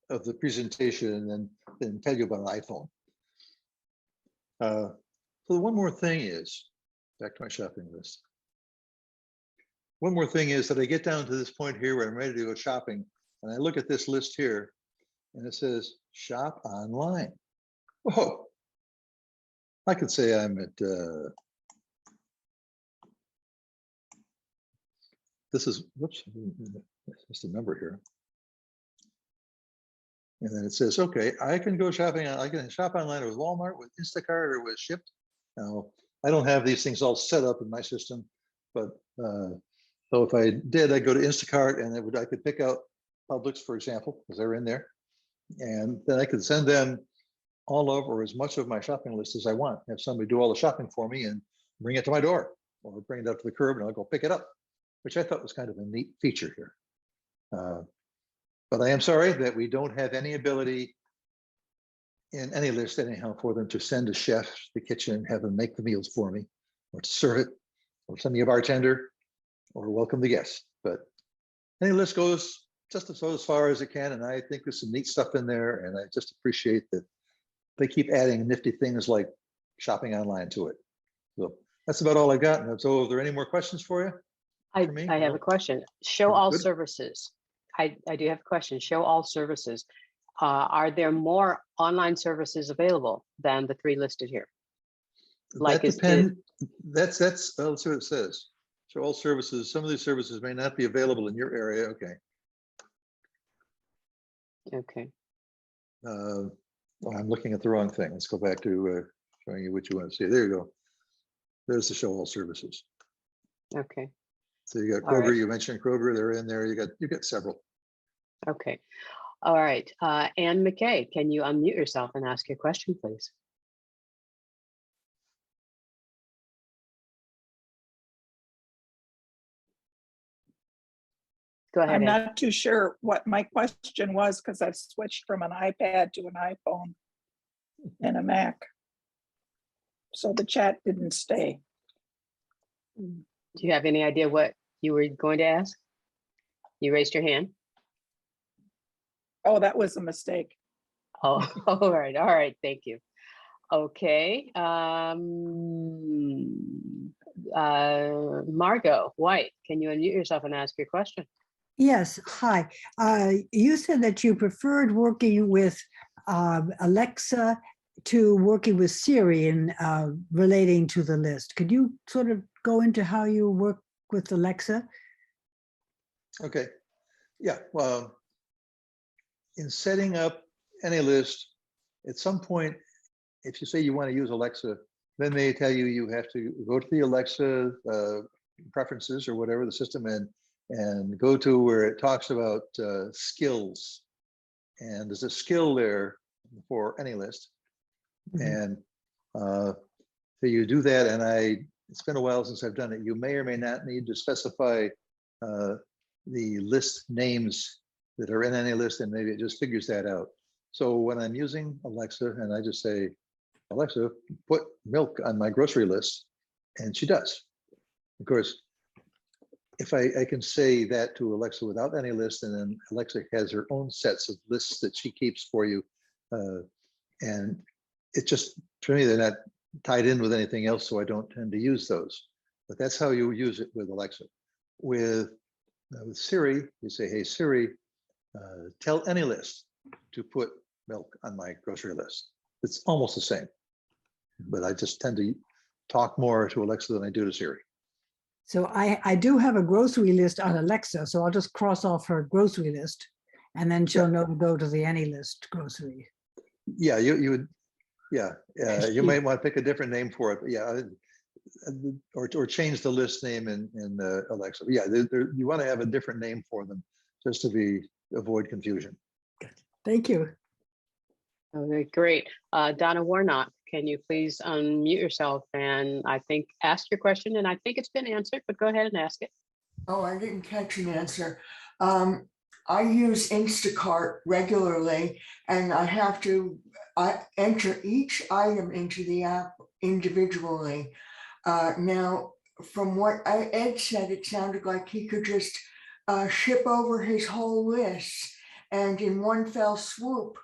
of the presentation and then tell you about an iPhone. So the one more thing is, back to my shopping list. One more thing is that I get down to this point here where I'm ready to go shopping, and I look at this list here, and it says shop online. Whoa. I could say I'm at, this is, whoops, just a number here. And then it says, okay, I can go shopping, I can shop online with Walmart, with Instacart, or with Shipt. Now, I don't have these things all set up in my system, but so if I did, I'd go to Instacart and I could pick out Publix, for example, because they're in there. And then I could send them all of or as much of my shopping list as I want. Have somebody do all the shopping for me and bring it to my door, or bring it up to the curb and I'll go pick it up, which I thought was kind of a neat feature here. But I am sorry that we don't have any ability in AnyList anyhow for them to send a chef to the kitchen, have them make the meals for me, or to serve it, or send me a bartender, or welcome the guests. But AnyList goes just as far as it can, and I think there's some neat stuff in there, and I just appreciate that they keep adding nifty things like shopping online to it. So that's about all I got. And so, are there any more questions for you? I For me? have a question. Show Oh, all good. services. I do have a question. Show all services. Are there more online services available than the 3 listed here? Like That depends. That's well, let's see what it says. So all services, some of these services may not be available in your area. Okay. Okay. Well, I'm looking at the wrong thing. Let's go back to showing you what you want to see. There you go. There's the show all services. Okay. So you got All Kroger. right. You mentioned Kroger. They're in there. You got several. Okay. All right. Ann McKay, can you unmute yourself and ask your question, please? Go ahead. I'm Ann. not too sure what my question was because I've switched from an iPad to an iPhone and a Mac. So the chat didn't stay. Do you have any idea what you were going to ask? You raised your hand. Oh, that was a mistake. Oh, all right. All right. Thank you. Okay. Margot White, can you unmute yourself and ask your question? Yes, hi. You said that you preferred working with Alexa to working with Siri and relating to the list. Could you sort of go into how you work with Alexa? Okay. Yeah. Well, in setting up AnyList, at some point, if you say you want to use Alexa, then they tell you you have to go to the Alexa preferences or whatever the system and go to where it talks about skills. And there's a skill there for AnyList. And so you do that, and it's been a while since I've done it. You may or may not need to specify the list names that are in AnyList, and maybe it just figures that out. So when I'm using Alexa, and I just say, Alexa, put milk on my grocery list, and she does. Of course, if I can say that to Alexa without AnyList, and then Alexa has her own sets of lists that she keeps for you, and it just, for me, they're not tied in with anything else, so I don't tend to use those. But that's how you use it with Alexa. With Siri, you say, hey, Siri, tell AnyList to put milk on my grocery list. It's almost the same, but I just tend to talk more to Alexa than I do to Siri. So I do have a grocery list on Alexa, so I'll just cross off her grocery list. and then she'll know to go to the AnyList grocery. Yeah, you would, yeah, you might want to pick a different name for it, but yeah, or change the list name in Alexa. But yeah, you want to have a different name for them just to avoid confusion. Thank you. Okay, great. Donna Warnock, can you please unmute yourself and I think ask your question? And I think it's been answered, but go ahead and ask it. Oh, I didn't catch an answer. I use Instacart regularly and I enter each item into the app individually. Now, from what Ed said, it sounded like he could just ship over his whole list and in one fell swoop,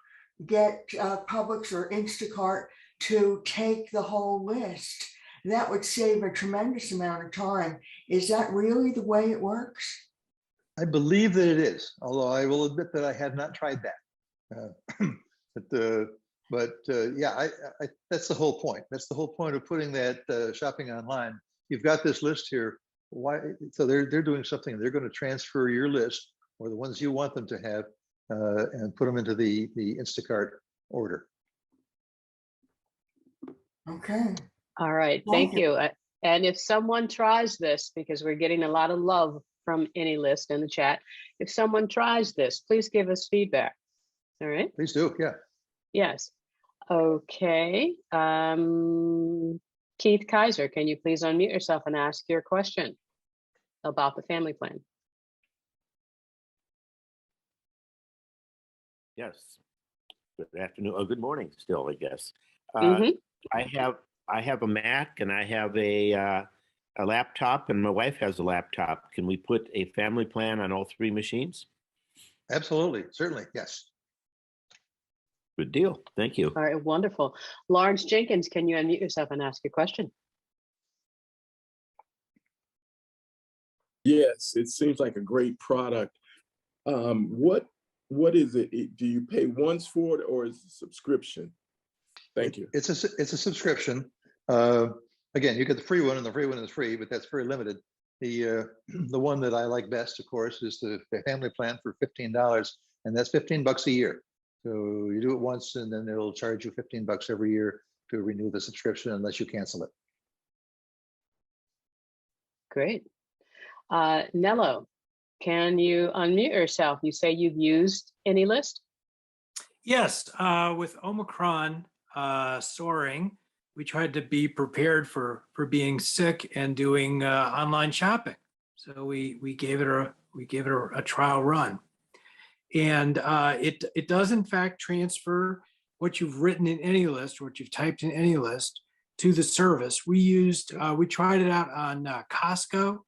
get Publix or Instacart to take the whole list. That would save a tremendous amount of time. Is that really the way it works? I believe that it is, although I will admit that I have not tried that. Yeah, that's the whole point. That's the whole point of putting that shopping online. You've got this list here. Why? So they're doing something. They're going to transfer your list or the ones you want them to have and put them into the Instacart order. Okay. All right, thank you. And if someone tries this, because we're getting a lot of love from AnyList in the chat, if someone tries this, please give us feedback. All right. Please do. Yeah. Yes. Okay. Keith Kaiser, can you please unmute yourself and ask your question about the family plan? Yes. Good afternoon. Oh, good morning still, I guess. I have a Mac and I have a laptop and my wife has a laptop. Can we put a family plan on all three machines? Absolutely. Certainly. Yes. Good deal. Thank you. All right, wonderful. Lawrence Jenkins, can you unmute yourself and ask your question? Yes, it seems like a great product. What is it? Do you pay once for it or is it a subscription? Thank you. It's a subscription. Again, you get the free one, and the free one is free, but that's very limited. The one that I like best, of course, is the family plan for $15, and that's $15 a year. So you do it once, and then it'll charge you $15 every year to renew the subscription unless you cancel it. Great. Nello, can you unmute yourself? You say you've used AnyList? Yes, with Omicron soaring, we tried to be prepared for being sick and doing online shopping. So we gave it a trial run, and it does in fact transfer what you've written in AnyList, what you've typed in AnyList, to the service. We tried it out on Costco,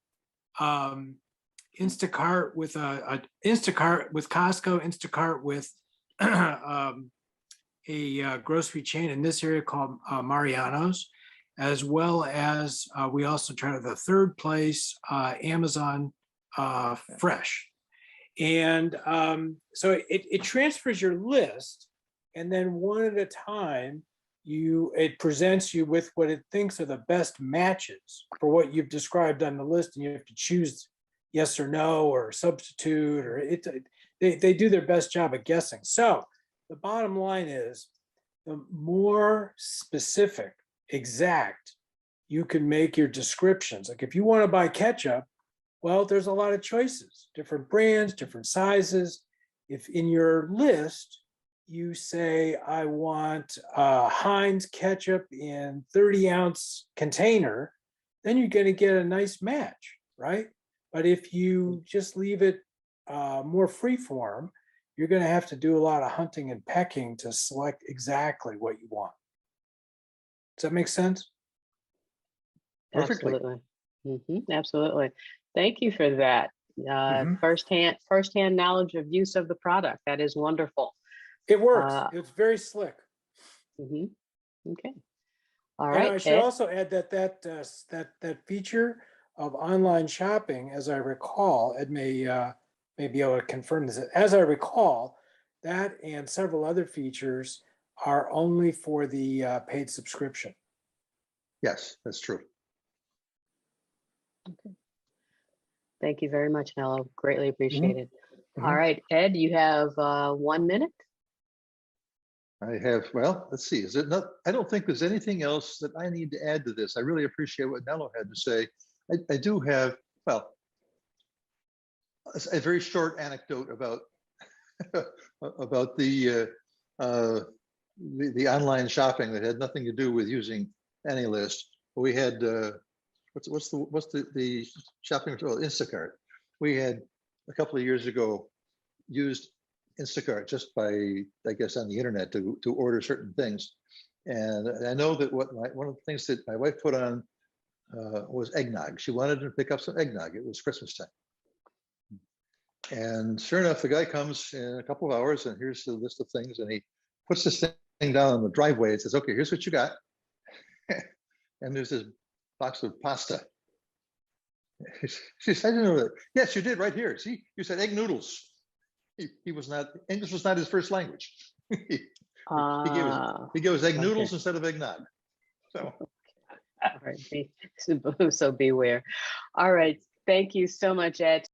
Instacart with Instacart with Costco, Instacart with a grocery chain in this area called Mariano's, as well as we also tried the third place, Amazon Fresh. And so it transfers your list, and then one at a time, it presents you with what it thinks are the best matches for what you've described on the list, and you have to choose yes or no or substitute, or they do their best job of guessing. So the bottom line is, the more specific, exact you can make your descriptions. Like if you want to buy ketchup, well, there's a lot of choices, different brands, different sizes. If in your list, you say, I want Heinz ketchup in 30-ounce container, then you're going to get a nice match, right? But if you just leave it more free form, you're going to have to do a lot of hunting and pecking to select exactly what you want. Does that make sense? Perfectly. Absolutely. Absolutely. Thank you for that. Firsthand knowledge of use of the product. That is wonderful. It works. It's very slick. Okay. All And right. I should also add that feature of online shopping, as I recall, Ed may be able to confirm this. As I recall, that and several other features are only for the paid subscription. Yes, that's true. Okay. Thank you very much, Nello. Greatly appreciated. All right, Ed, you have 1 minute. I have, well, let's see, is it not, I don't think there's anything else that I need to add to this. I really appreciate what Nello had to say. I do have, well, a very short anecdote about about the online shopping that had nothing to do with using AnyList. We had what's the shopping tool? Instacart. We had a couple of years ago used Instacart just by, I guess, on the internet to order certain things. And I know that one of the things that my wife put on was eggnog. She wanted to pick up some eggnog. It was Christmas time. And sure enough, the guy comes in a couple of hours and here's the list of things. And he puts this thing down on the driveway and says, okay, here's what you got. And there's this box of pasta. She said, I didn't know that. Yes, you did right here. See, you said egg noodles. He was not, English was not his first language. he gave us egg noodles instead of eggnog. So. All right, so beware. All right, thank you so much, Ed.